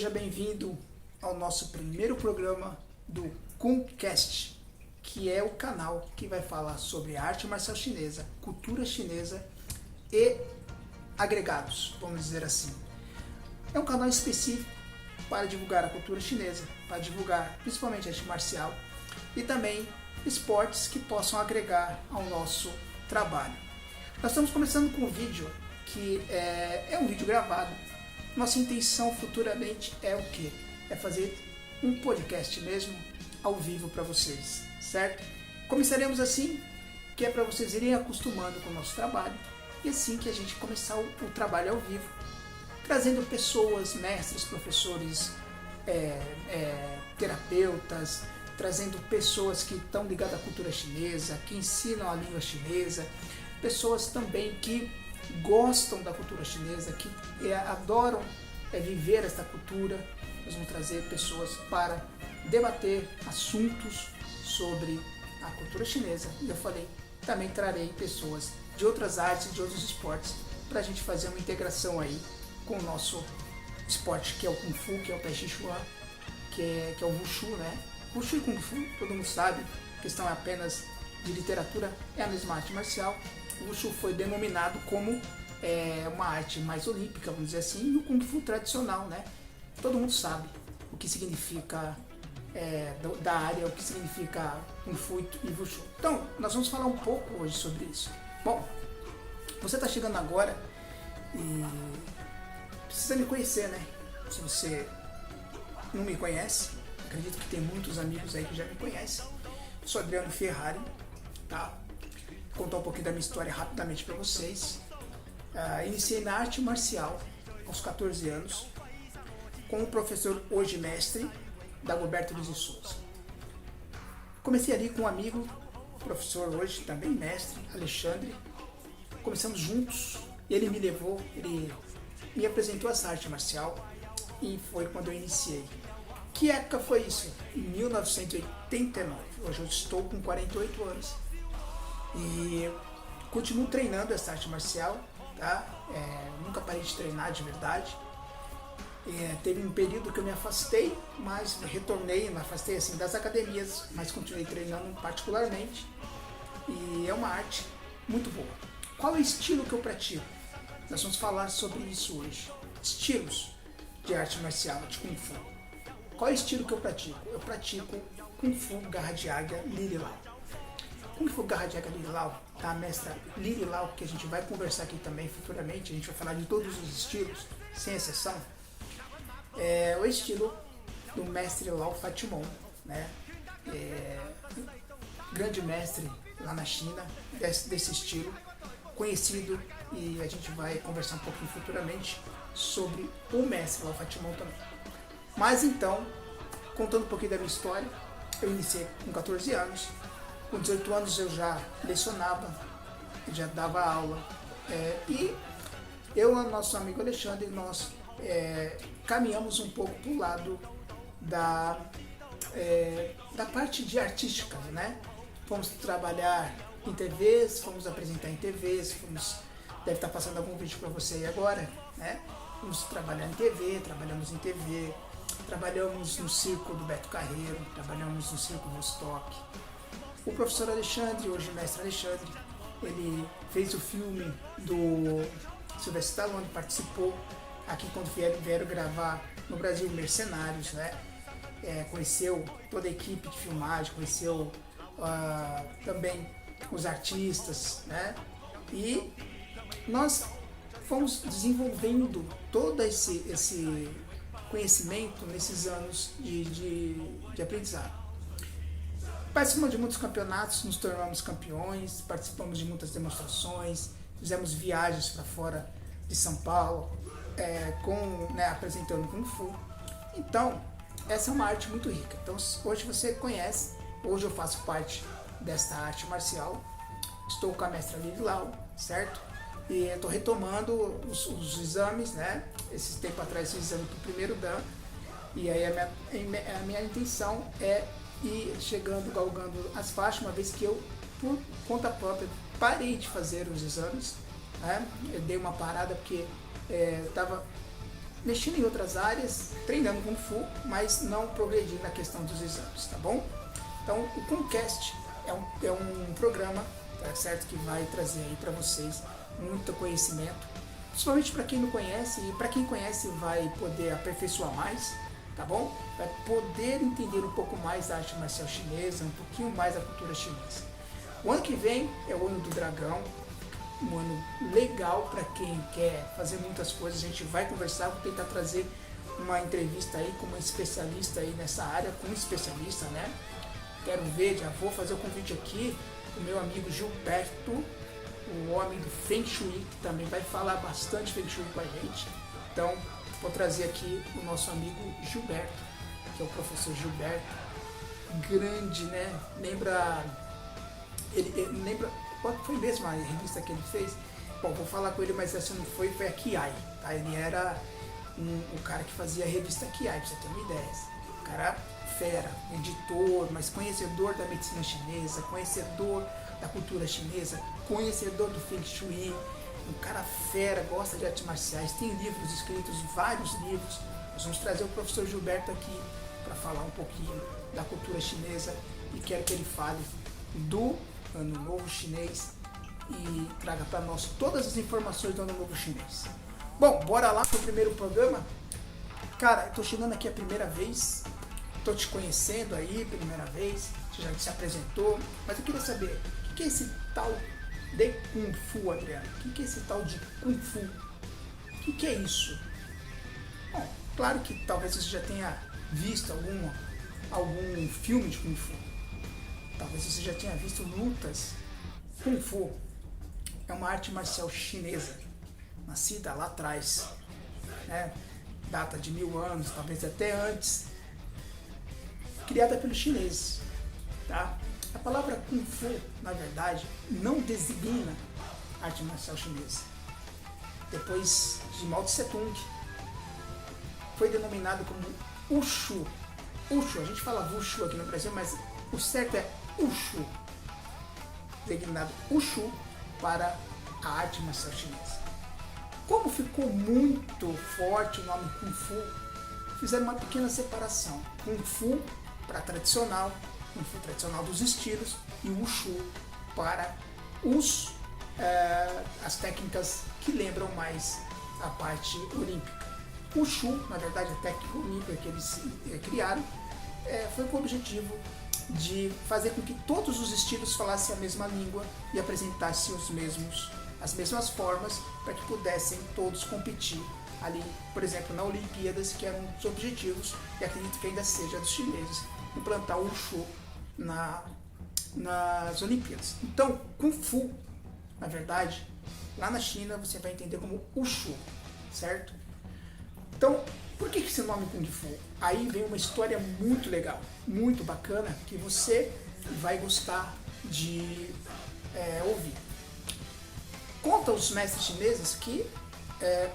Seja bem-vindo ao nosso primeiro programa do Kuncast, que é o canal que vai falar sobre arte marcial chinesa, cultura chinesa e agregados, vamos dizer assim. É um canal específico para divulgar a cultura chinesa, para divulgar principalmente a arte marcial e também esportes que possam agregar ao nosso trabalho. Nós estamos começando com um vídeo que é um vídeo gravado. Nossa intenção futuramente é o quê? É fazer um podcast mesmo ao vivo para vocês, certo? Começaremos assim, que é para vocês irem acostumando com o nosso trabalho e assim que a gente começar o trabalho ao vivo, trazendo pessoas, mestres, professores, terapeutas, trazendo pessoas que estão ligadas à cultura chinesa, que ensinam a língua chinesa, pessoas também que gostam da cultura chinesa, que adoram viver esta cultura. Nós vamos trazer pessoas para debater assuntos sobre a cultura chinesa. E eu falei, também trarei pessoas de outras artes, de outros esportes, para a gente fazer uma integração aí com o nosso esporte, que é o Kung Fu, que é o Tai Chi Chuan, que é o Wushu, né? Wushu e Kung Fu, todo mundo sabe, a questão é apenas de literatura, é a mesma arte marcial. O Wushu foi denominado como uma arte mais olímpica, vamos dizer assim, e o Kung Fu tradicional, né? Todo mundo sabe o que significa da área, o que significa Kung Fu e Wushu. Então, nós vamos falar um pouco hoje sobre isso. Bom, você está chegando agora e precisa me conhecer, né? Se você não me conhece, acredito que tem muitos amigos aí que já me conhecem. Eu sou Adriano Ferrari, tá? Vou contar um pouquinho da minha história rapidamente para vocês. Iniciei na arte marcial aos 14 anos com o professor, hoje mestre, Dagoberto Luiz de Souza. Comecei ali com um amigo, professor hoje também mestre, Alexandre. Começamos juntos, ele me levou, ele me apresentou essa arte marcial e foi quando eu iniciei. Que época foi isso? Em 1989. Hoje eu estou com 48 anos e continuo treinando essa arte marcial, tá? Nunca parei de treinar de verdade. Teve um período que eu me afastei, mas retornei, me afastei assim das academias, mas continuei treinando particularmente e é uma arte muito boa. Qual é o estilo que eu pratico? Nós vamos falar sobre isso hoje. Estilos de arte marcial, de Kung Fu. Qual é o estilo que eu pratico? Eu pratico Kung Fu Garra de Águia Lili Lau. Kung Fu Garra de Águia Lili Lau, tá? A mestra Lili Lau, que a gente vai conversar aqui também futuramente, a gente vai falar de todos os estilos, sem exceção. É o estilo do mestre Lau Fatimon, né? Grande mestre lá na China, desse estilo, conhecido, e a gente vai conversar um pouquinho futuramente sobre o mestre Lau Fatimon também. Mas então, contando um pouquinho da minha história, eu iniciei com 14 anos, com 18 anos eu já lecionava, já dava aula, e eu e o nosso amigo Alexandre, nós caminhamos um pouco para o lado da parte de artística, né? Fomos trabalhar em TVs, fomos apresentar em TVs, deve estar passando algum vídeo para você aí agora, né? Fomos trabalhar em TV, trabalhamos em TV, trabalhamos no circo do Beto Carreiro, trabalhamos no circo Vostok. O professor Alexandre, hoje mestre Alexandre, ele fez o filme do Sylvester Stallone, participou aqui quando vieram gravar no Brasil Mercenários, né? Conheceu toda a equipe de filmagem, conheceu também os artistas, né? E nós fomos desenvolvendo todo esse conhecimento nesses anos de aprendizado. Participamos de muitos campeonatos, nos tornamos campeões, participamos de muitas demonstrações, fizemos viagens para fora de São Paulo, apresentando Kung Fu. Então, essa é uma arte muito rica. Então, hoje você conhece, hoje eu faço parte desta arte marcial, estou com a mestra Lili Lau, certo? E estou retomando os exames, né? Esse tempo atrás fiz exame para o primeiro Dan, e aí a minha intenção é ir chegando, galgando as faixas, uma vez que eu, por conta própria, parei de fazer os exames, né? Eu dei uma parada porque estava mexendo em outras áreas, treinando Kung Fu, mas não progredindo na questão dos exames, tá bom? Então, o Kungcast é um programa, tá certo, que vai trazer aí para vocês muito conhecimento, principalmente para quem não conhece, e para quem conhece vai poder aperfeiçoar mais, tá bom? Vai poder entender um pouco mais da arte marcial chinesa, um pouquinho mais da cultura chinesa. O ano que vem é o ano do dragão, um ano legal para quem quer fazer muitas coisas. A gente vai conversar, vou tentar trazer uma entrevista aí com uma especialista aí nessa área, com um especialista, né? Quero ver, já vou fazer o convite aqui, o meu amigo Gilberto, o homem do Feng Shui, que também vai falar bastante Feng Shui com a gente. Então, vou trazer aqui o nosso amigo Gilberto, que é o professor Gilberto, grande, né? Ele lembra, qual foi mesmo a revista que ele fez? Bom, vou falar com ele, mas essa não foi a Kiai, tá? Ele era o cara que fazia a revista Kiai, pra você ter uma ideia. O cara fera, editor, mas conhecedor da medicina chinesa, conhecedor da cultura chinesa, conhecedor do Feng Shui, um cara fera, gosta de artes marciais, tem livros escritos, vários livros. Nós vamos trazer o professor Gilberto aqui para falar um pouquinho da cultura chinesa e quero que ele fale do Ano Novo Chinês e traga para nós todas as informações do Ano Novo Chinês. Bom, bora lá pro primeiro programa. Cara, eu tô chegando aqui a primeira vez, tô te conhecendo aí, primeira vez, você já se apresentou, mas eu queria saber, o que é esse tal de Kung Fu, Adriano? O que é esse tal de Kung Fu? O que é isso? Bom, claro que talvez você já tenha visto algum filme de Kung Fu, talvez você já tenha visto lutas. Kung Fu é uma arte marcial chinesa, nascida lá atrás, né? Data de 1000 anos, talvez até antes, criada pelos chineses, tá? A palavra Kung Fu, na verdade, não designa arte marcial chinesa. Depois de Mao Tse Tung, foi denominado como Wushu. Wushu, a gente fala Wushu aqui no Brasil, mas o certo é Wushu, designado Wushu para a arte marcial chinesa. Como ficou muito forte o nome Kung Fu, fizeram uma pequena separação. Kung Fu para tradicional, Kung Fu tradicional dos estilos, e Wushu para as técnicas que lembram mais a parte olímpica. Wushu, na verdade, a técnica olímpica que eles criaram, foi com o objetivo de fazer com que todos os estilos falassem a mesma língua e apresentassem as mesmas formas para que pudessem todos competir ali, por exemplo, na Olimpíadas, que era um dos objetivos, e acredito que ainda seja dos chineses, implantar o Wushu nas Olimpíadas. Então, Kung Fu, na verdade, lá na China você vai entender como Wushu, certo? Então, por que esse nome Kung Fu? Aí vem uma história muito legal, muito bacana, que você vai gostar de ouvir. Conta os mestres chineses que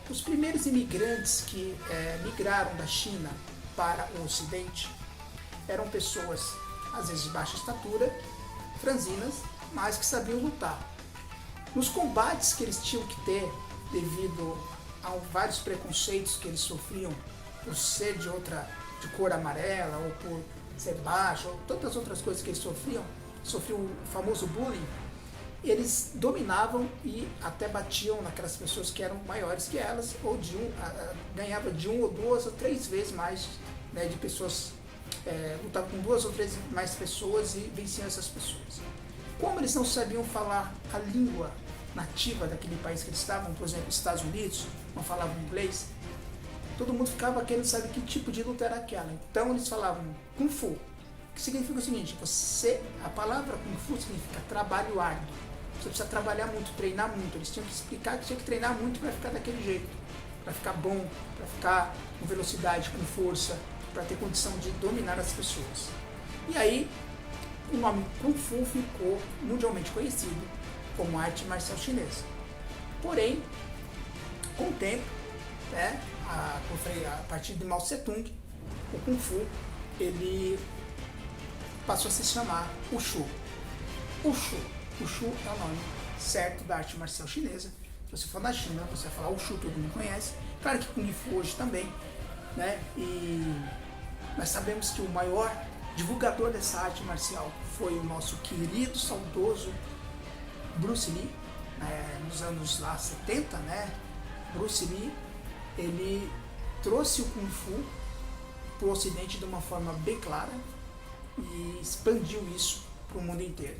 os primeiros imigrantes que migraram da China para o Ocidente eram pessoas, às vezes de baixa estatura, franzinas, mas que sabiam lutar. Nos combates que eles tinham que ter, devido a vários preconceitos que eles sofriam por ser de cor amarela, ou por ser baixo, ou tantas outras coisas que eles sofriam o famoso bullying, eles dominavam e até batiam naquelas pessoas que eram maiores que elas, ou ganhava de 1 ou 2 ou 3 vezes mais, né, de pessoas, lutavam com 2 ou 3 mais pessoas e venciam essas pessoas. Como eles não sabiam falar a língua nativa daquele país que eles estavam, por exemplo, Estados Unidos, não falavam inglês, todo mundo ficava querendo saber que tipo de luta era aquela. Então eles falavam Kung Fu, que significa o seguinte: a palavra Kung Fu significa trabalho árduo. Você precisa trabalhar muito, treinar muito. Eles tinham que explicar que tinha que treinar muito para ficar daquele jeito, para ficar bom, para ficar com velocidade, com força, para ter condição de dominar as pessoas. E aí o nome Kung Fu ficou mundialmente conhecido como arte marcial chinesa. Porém, com o tempo, né, a partir de Mao Tse Tung, o Kung Fu ele passou a se chamar Wushu. Wushu é o nome certo da arte marcial chinesa, Se você for na China, você vai falar Wushu, todo mundo conhece. Claro que Kung Fu hoje também, né? E nós sabemos que o maior divulgador dessa arte marcial foi o nosso querido, saudoso Bruce Lee, nos anos lá 70, né? Bruce Lee, ele trouxe o Kung Fu para o Ocidente de uma forma bem clara e expandiu isso para o mundo inteiro.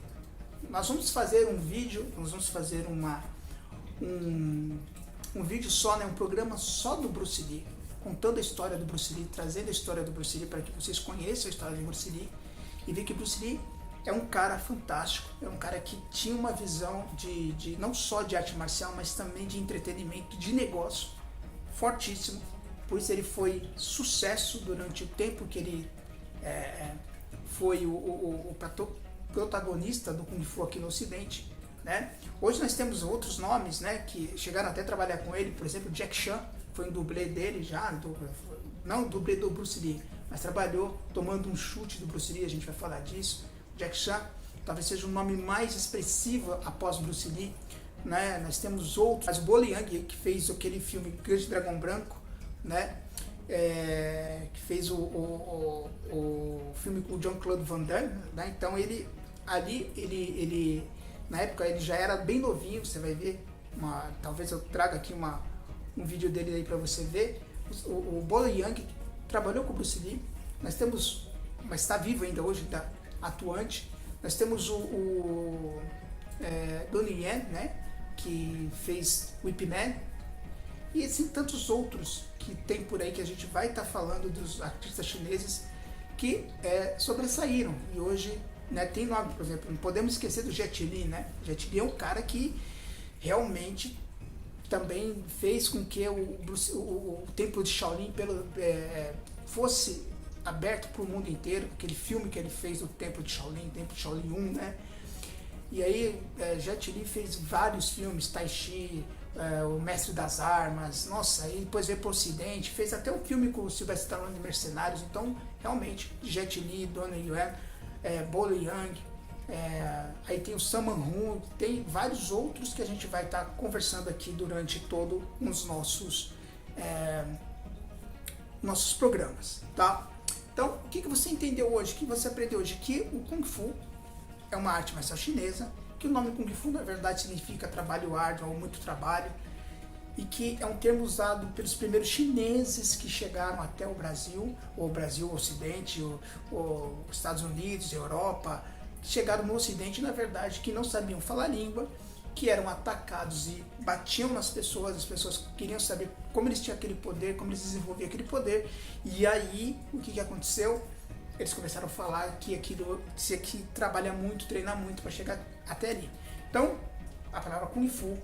Nós vamos fazer um vídeo, nós vamos fazer um vídeo só, né, um programa só do Bruce Lee, contando a história do Bruce Lee, trazendo a história do Bruce Lee para que vocês conheçam a história do Bruce Lee e ver que Bruce Lee é um cara fantástico, é um cara que tinha uma visão de não só de arte marcial, mas também de entretenimento, de negócio, fortíssimo. Por isso ele foi sucesso durante o tempo que ele foi o protagonista do Kung Fu aqui no Ocidente, né? Hoje nós temos outros nomes, né, que chegaram até a trabalhar com ele, por exemplo, Jack Chan foi um dublê dele já, não dublê do Bruce Lee, mas trabalhou tomando um chute do Bruce Lee, a gente vai falar disso. Jack Chan talvez seja o nome mais expressivo após Bruce Lee, né? Nós temos outros, o Bo Liang, que fez aquele filme Grande Dragão Branco, né? Que fez o filme com o Jean-Claude Van Damme, né? Então ele na época ele já era bem novinho, você vai ver, talvez eu traga aqui um vídeo dele aí para você ver. O Bo Liang trabalhou com o Bruce Lee, nós temos, mas está vivo ainda hoje, está atuante. Nós temos o Donnie Yen, né, que fez o Ip Man, e assim tantos outros que tem por aí que a gente vai estar falando dos artistas chineses que sobressaíram e hoje, né, tem nome. Por exemplo, não podemos esquecer do Jet Li, né? Jet Li é um cara que realmente também fez com que o templo de Shaolin fosse aberto para o mundo inteiro, aquele filme que ele fez do Templo de Shaolin 1, né? E aí Jet Li fez vários filmes, Tai Chi, o Mestre das Armas, nossa, aí depois veio para o Ocidente, fez até um filme com o Sylvester Stallone de Mercenários. Então realmente Jet Li, Donnie Yen, Bo Liang, aí tem o Sammo Hung, tem vários outros que a gente vai estar conversando aqui durante todos os nossos programas, tá? Então, o que você entendeu hoje? O que você aprendeu hoje? Que o Kung Fu é uma arte marcial chinesa, que o nome Kung Fu na verdade significa trabalho árduo ou muito trabalho, e que é um termo usado pelos primeiros chineses que chegaram até o Brasil, ou o Brasil, o Ocidente, os Estados Unidos, Europa, que chegaram no Ocidente, na verdade, que não sabiam falar a língua, que eram atacados e batiam nas pessoas, as pessoas queriam saber como eles tinham aquele poder, como eles desenvolviam aquele poder, e aí o que aconteceu? Eles começaram a falar que aquilo tinha que trabalhar muito, treinar muito para chegar até ali. Então, a palavra Kung Fu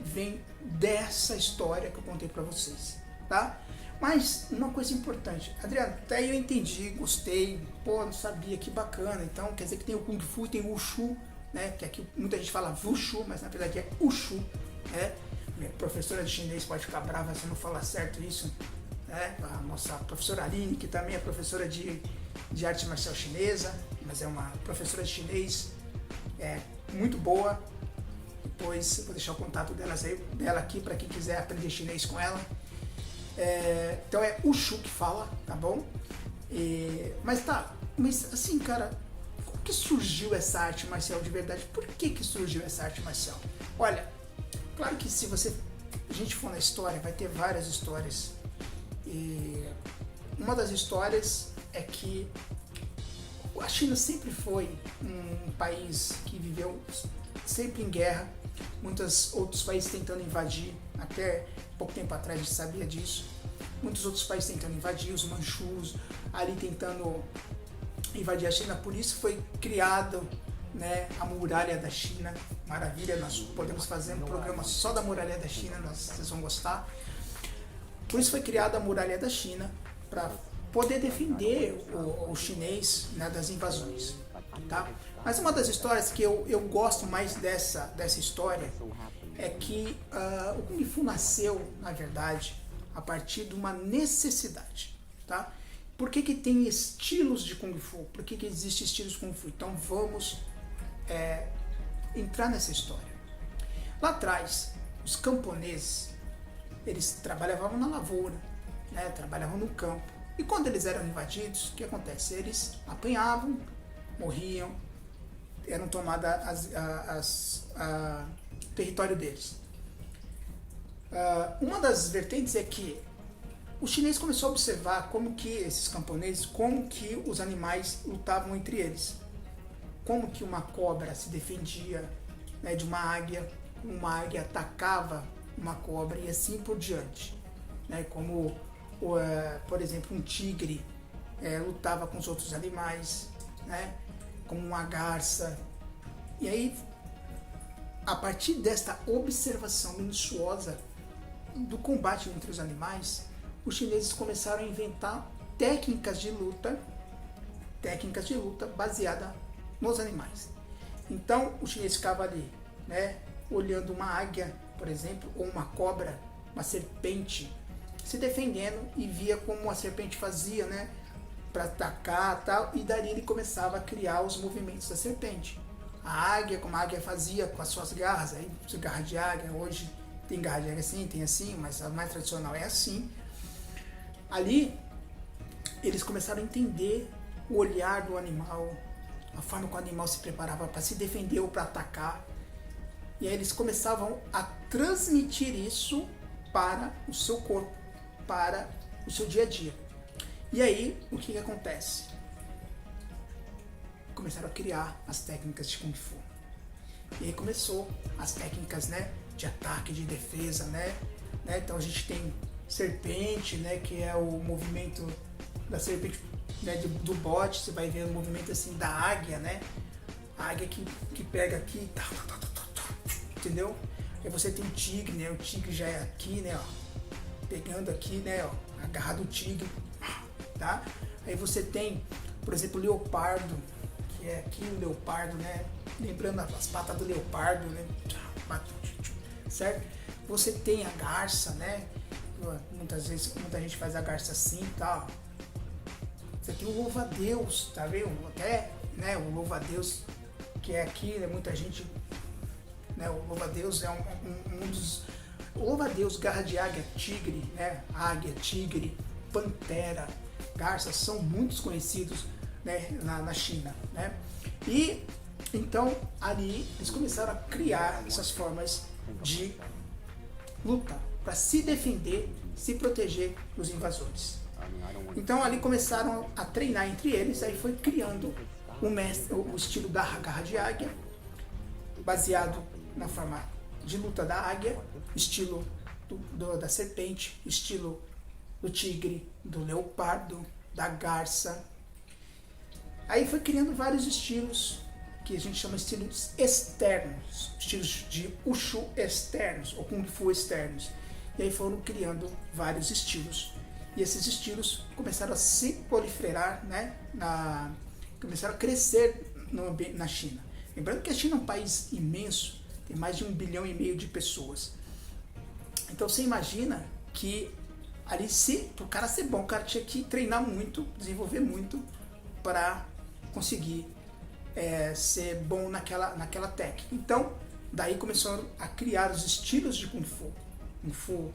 vem dessa história que eu contei para vocês, tá? Mas uma coisa importante, Adriano, até eu entendi, gostei, pô, não sabia, que bacana. Então quer dizer que tem o Kung Fu e tem o Wushu, né? Que aqui muita gente fala Wushu, mas na verdade é Wushu, né? Minha professora de chinês pode ficar brava se eu não falar certo isso, né? A nossa professora Aline, que também é professora de arte marcial chinesa, mas é uma professora de chinês muito boa. Depois eu vou deixar o contato dela aqui para quem quiser aprender chinês com ela. Então é Wushu que fala, tá bom? Mas assim, cara, como que surgiu essa arte marcial de verdade? Por que surgiu essa arte marcial? Olha, claro que se a gente for na história, vai ter várias histórias. E uma das histórias é que a China sempre foi um país que viveu sempre em guerra, muitos outros países tentando invadir, até pouco tempo atrás a gente sabia disso, muitos outros países tentando invadir, os manchus ali tentando invadir a China. Por isso foi criado, né, a Muralha da China. Maravilha, nós podemos fazer um programa só da Muralha da China, vocês vão gostar. Por isso foi criada a Muralha da China, para poder defender o chinês, né, das invasões, tá? Mas uma das histórias que eu gosto mais dessa história é que o Kung Fu nasceu, na verdade, a partir de uma necessidade, tá? Por que tem estilos de Kung Fu? Por que existem estilos de Kung Fu? Então vamos entrar nessa história. Lá atrás, os camponeses, eles trabalhavam na lavoura, né? Trabalhavam no campo. E quando eles eram invadidos, o que acontece? Eles apanhavam, morriam, eram tomadas o território deles. Uma das vertentes é que o chinês começou a observar como que esses camponeses, como que os animais lutavam entre eles. Como que uma cobra se defendia, né, de uma águia atacava uma cobra e assim por diante. Né, como, por exemplo, um tigre lutava com os outros animais, né, como uma garça. E aí, a partir desta observação minuciosa do combate entre os animais, os chineses começaram a inventar técnicas de luta baseadas nos animais. Então o chinês ficava ali, né, olhando uma águia, por exemplo, ou uma cobra, uma serpente, se defendendo e via como a serpente fazia, né, para atacar, tal, e dali ele começava a criar os movimentos da serpente. A águia, como a águia fazia com as suas garras, aí garra de águia, hoje tem garra de águia assim, tem assim, mas a mais tradicional é assim. Ali, eles começaram a entender o olhar do animal, a forma como o animal se preparava para se defender ou para atacar. E aí eles começavam a transmitir isso para o seu corpo, para o seu dia a dia. E aí, o que acontece? Começaram a criar as técnicas de Kung Fu. E aí começou as técnicas, né, de ataque, de defesa, né? Então a gente tem serpente, né, que é o movimento da serpente, né, do bote. Você vai ver o movimento assim da águia, né? A águia que pega aqui, entendeu? Aí você tem o tigre, né? O tigre já é aqui, né, ó, pegando aqui, né, ó, agarrado o tigre, tá? Aí você tem, por exemplo, o leopardo, que é aqui o leopardo, né? Lembrando as patas do leopardo, né? Certo? Você tem a garça, né? Muitas vezes, muita gente faz a garça assim e tal. Você tem o louva-a-Deus, tá vendo? Até, né, o louva-a-Deus, que é aqui, né, muita gente, né, o louva-a-Deus é um dos... O louva-a-Deus, garra de águia, tigre, né, águia, tigre, pantera, garça, são muito conhecidos, né, na China, né? E então ali eles começaram a criar essas formas de luta para se defender, se proteger dos invasores. Então ali começaram a treinar entre eles, aí foi criando o estilo da garra de águia, baseado na forma de luta da águia, estilo da serpente, estilo do tigre, do leopardo, da garça. Aí foi criando vários estilos que a gente chama de estilos externos, estilos de Wushu externos ou Kung Fu externos. E aí foram criando vários estilos. E esses estilos começaram a se proliferar, né, começaram a crescer na China. Lembrando que a China é um país imenso, tem mais de 1,5 bilhão de pessoas. Então você imagina que ali, para o cara ser bom, o cara tinha que treinar muito, desenvolver muito para conseguir ser bom naquela técnica. Então, daí começaram a criar os estilos de Kung Fu. Kung Fu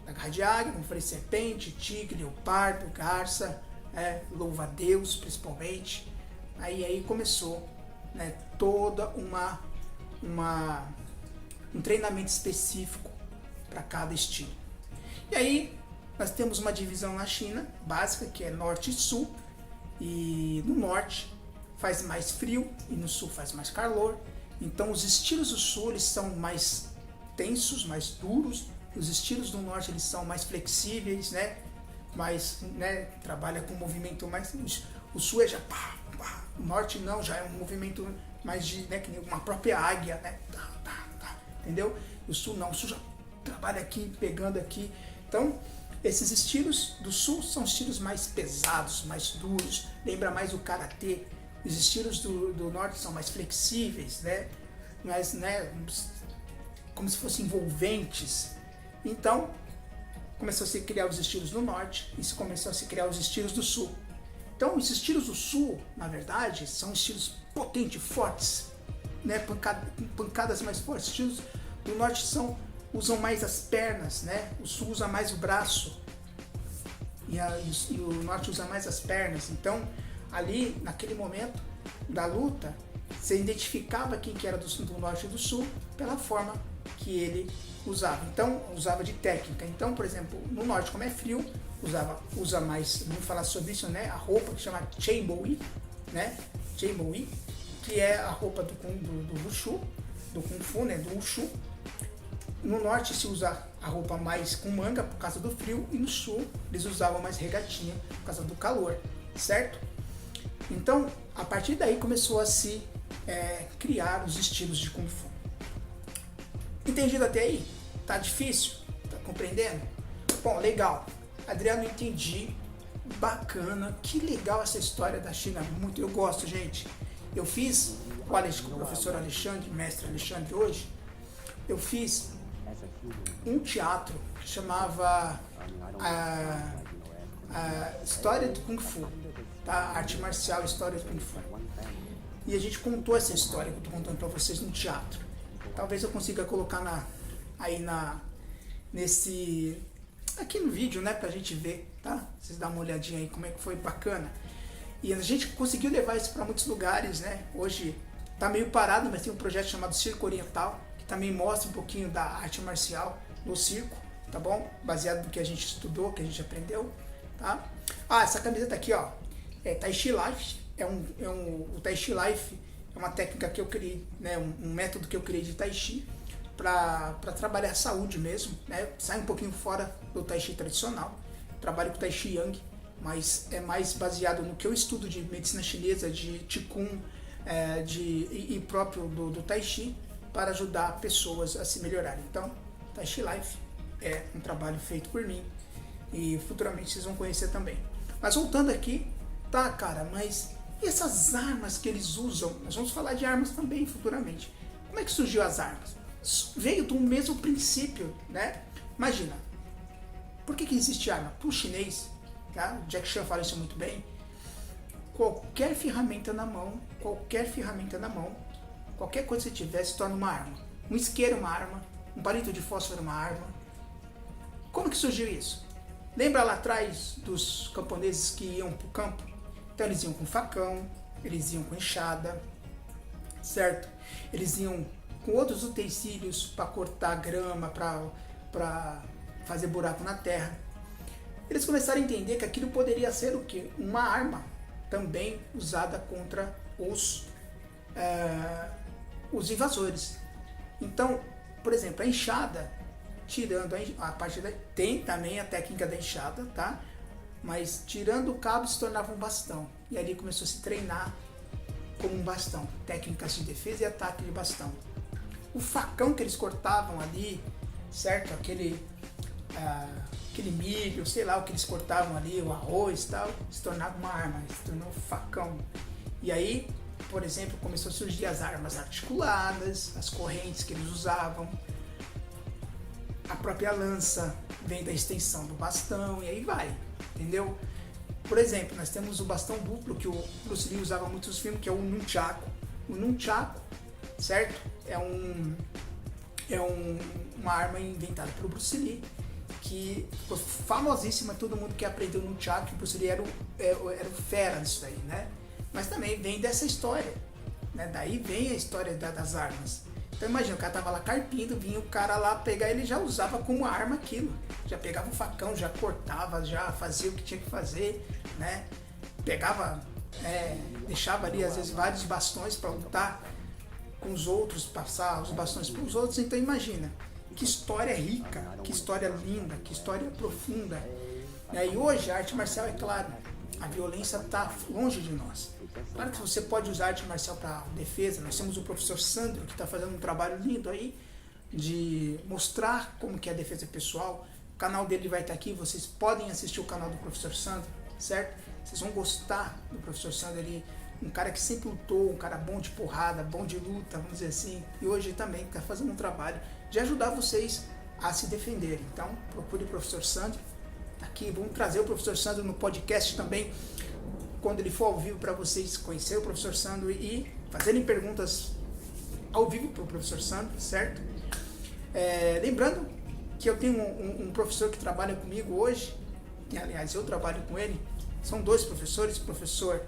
da garra de águia, como falei, serpente, tigre, leopardo, garça, louva-a-Deus principalmente. Aí começou, né, toda um treinamento específico para cada estilo. E aí nós temos uma divisão na China básica, que é norte e sul, e no norte faz mais frio e no sul faz mais calor. Então os estilos do sul eles são mais tensos, mais duros. Os estilos do norte eles são mais flexíveis, né? Mais, né, trabalha com movimento mais. O sul é já pá, pá. O norte não, já é um movimento mais de, né, que nem uma própria águia, né? Entendeu? E o sul não, o sul já trabalha aqui, pegando aqui. Então, esses estilos do sul são estilos mais pesados, mais duros, lembra mais o karatê. Os estilos do norte são mais flexíveis, né? Mais, né, como se fossem envolventes. Então, começou a se criar os estilos do norte e começou a se criar os estilos do sul. Então, os estilos do sul, na verdade, são estilos potentes, fortes, né? Pancadas mais fortes. Os estilos do norte são usam mais as pernas, né? O sul usa mais o braço e o norte usa mais as pernas. Então, ali, naquele momento da luta, você identificava quem que era do norte e do sul pela forma que ele usava. Então, usava de técnica. Então, por exemplo, no norte, como é frio, usa mais, vamos falar sobre isso, né? A roupa que chama Chainboi, né? Chainboi, que é a roupa do Wushu, do Kung Fu, né? Do Wushu. No norte se usa a roupa mais com manga por causa do frio e no sul eles usavam mais regatinha por causa do calor, certo? Então, a partir daí começou a se criar os estilos de Kung Fu. Entendido até aí? Tá difícil? Tá compreendendo? Bom, legal. Adriano, entendi. Bacana. Que legal essa história da China. Muito, eu gosto, gente. Eu fiz com o professor Alexandre, mestre Alexandre hoje, eu fiz um teatro que chamava a História do Kung Fu, tá? Arte marcial, História do Kung Fu. E a gente contou essa história que eu estou contando para vocês no teatro. Talvez eu consiga colocar aqui no vídeo, né, pra gente ver, tá? Vocês dão uma olhadinha aí como é que foi bacana. E a gente conseguiu levar isso para muitos lugares, né? Hoje tá meio parado, mas tem um projeto chamado Circo Oriental, que também mostra um pouquinho da arte marcial no circo, tá bom? Baseado no que a gente estudou, que a gente aprendeu, tá? Ah, essa camiseta aqui, ó, é Tai Chi Life, o Tai Chi Life é uma técnica que eu criei, né? Um método que eu criei de Tai Chi para trabalhar a saúde mesmo, né? Sai um pouquinho fora do Tai Chi tradicional, trabalho com Tai Chi Yang, mas é mais baseado no que eu estudo de medicina chinesa, de Qigong, e próprio do Tai Chi, para ajudar pessoas a se melhorarem. Então, Tai Chi Life é um trabalho feito por mim e futuramente vocês vão conhecer também. Mas voltando aqui, tá, cara, mas e essas armas que eles usam? Nós vamos falar de armas também futuramente. Como é que surgiu as armas? Veio do mesmo princípio, né? Imagina, por que existe arma? Para o chinês, tá? O Jack Chan fala isso muito bem. Qualquer ferramenta na mão, qualquer coisa que você tiver se torna uma arma. Um isqueiro é uma arma, um palito de fósforo é uma arma. Como que surgiu isso? Lembra lá atrás dos camponeses que iam para o campo? Então eles iam com facão, eles iam com enxada, certo? Eles iam com outros utensílios para cortar grama, para fazer buraco na terra. Eles começaram a entender que aquilo poderia ser o quê? Uma arma também usada contra os invasores. Então, por exemplo, a enxada, tirando a parte tem também a técnica da enxada, tá? Mas tirando o cabo se tornava um bastão. E ali começou a se treinar como um bastão. Técnicas de defesa e ataque de bastão. O facão que eles cortavam ali, certo? Aquele milho, sei lá o que eles cortavam ali, o arroz e tal, se tornava uma arma, se tornou um facão. E aí, por exemplo, começou a surgir as armas articuladas, as correntes que eles usavam. A própria lança vem da extensão do bastão e aí vai, entendeu? Por exemplo, nós temos o bastão duplo que o Bruce Lee usava muito nos filmes, que é o Nunchaku. O Nunchaku, certo? É uma arma inventada pelo Bruce Lee, que ficou famosíssima, todo mundo que aprendeu Nunchaku, o Bruce Lee era o fera nisso daí, né? Mas também vem dessa história, né? Daí vem a história das armas. Então imagina, o cara tava lá carpindo, vinha o cara lá pegar, ele já usava como arma aquilo. Já pegava o facão, já cortava, já fazia o que tinha que fazer, né? Pegava, deixava ali às vezes vários bastões para lutar com os outros, passar os bastões para os outros. Então imagina, que história rica, que história linda, que história profunda. E hoje a arte marcial, é claro, a violência está longe de nós. Claro que você pode usar arte marcial para defesa. Nós temos o professor Sandro, que está fazendo um trabalho lindo aí de mostrar como que é a defesa pessoal. O canal dele vai estar aqui, vocês podem assistir o canal do professor Sandro, certo? Vocês vão gostar do professor Sandro, ele um cara que sempre lutou, um cara bom de porrada, bom de luta, vamos dizer assim. E hoje também está fazendo um trabalho de ajudar vocês a se defenderem. Então, procure o professor Sandro. Aqui, vamos trazer o professor Sandro no podcast também, quando ele for ao vivo, para vocês conhecerem o professor Sandro e fazerem perguntas ao vivo para o professor Sandro, certo? Lembrando que eu tenho um professor que trabalha comigo hoje, e, aliás, eu trabalho com ele, são dois professores, o professor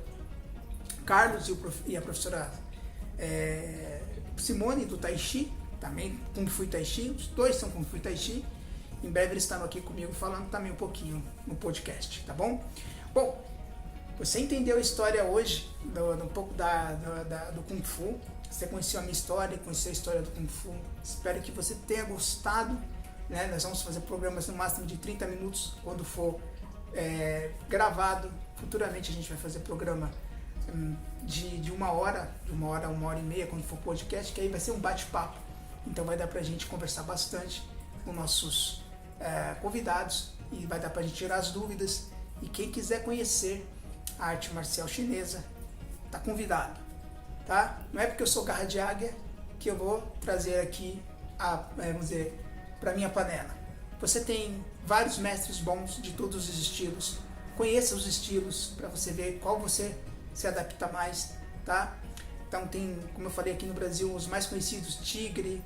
Carlos e a professora Simone do Tai Chi, também Kung Fu Tai Chi, os dois são Kung Fu Tai Chi. Em breve eles estarão aqui comigo falando também um pouquinho no podcast, tá bom? Bom, você entendeu a história hoje, um pouco do Kung Fu, você conheceu a minha história, conheceu a história do Kung Fu, espero que você tenha gostado, né? Nós vamos fazer programas no máximo de 30 minutos, quando for gravado, futuramente a gente vai fazer programa de uma hora a uma hora e meia, quando for podcast, que aí vai ser um bate-papo, então vai dar pra gente conversar bastante com nossos convidados, e vai dar pra gente tirar as dúvidas, e quem quiser conhecer a arte marcial chinesa, tá convidado, tá? Não é porque eu sou garra de águia que eu vou trazer aqui, vamos dizer, pra minha panela. Você tem vários mestres bons de todos os estilos, conheça os estilos para você ver qual você se adapta mais, tá? Então tem, como eu falei aqui no Brasil, os mais conhecidos, Tigre,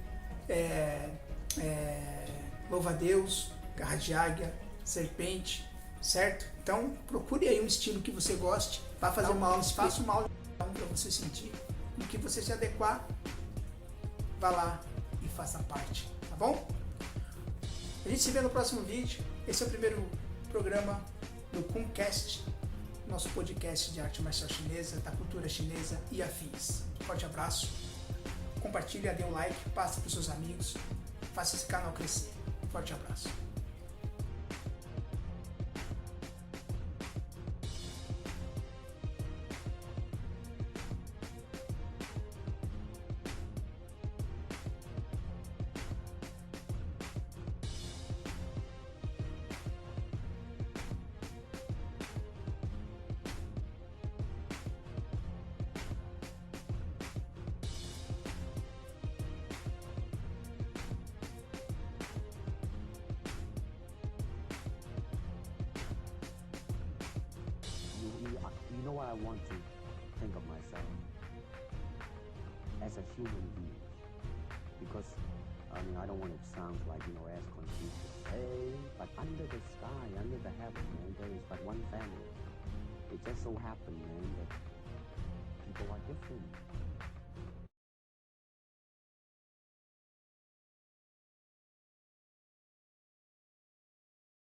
Louva-a-Deus, Garra de Águia, Serpente, certo? Então procure aí um estilo que você goste, vá fazer uma aula, faça uma aula para você sentir, no que você se adequar, vá lá e faça parte, tá bom? A gente se vê no próximo vídeo. Esse é o primeiro programa do Kungcast, nosso podcast de arte marcial chinesa, da cultura chinesa e afins. Forte abraço, compartilhe, dê um like, passe para os seus amigos, faça esse canal crescer. Forte abraço. You know what I want to think of myself as a human being, because I don't want to sound like as Confucius. Hey, but under the sky, under the heaven, man, there is but one family. It just so happened, man, that people are different.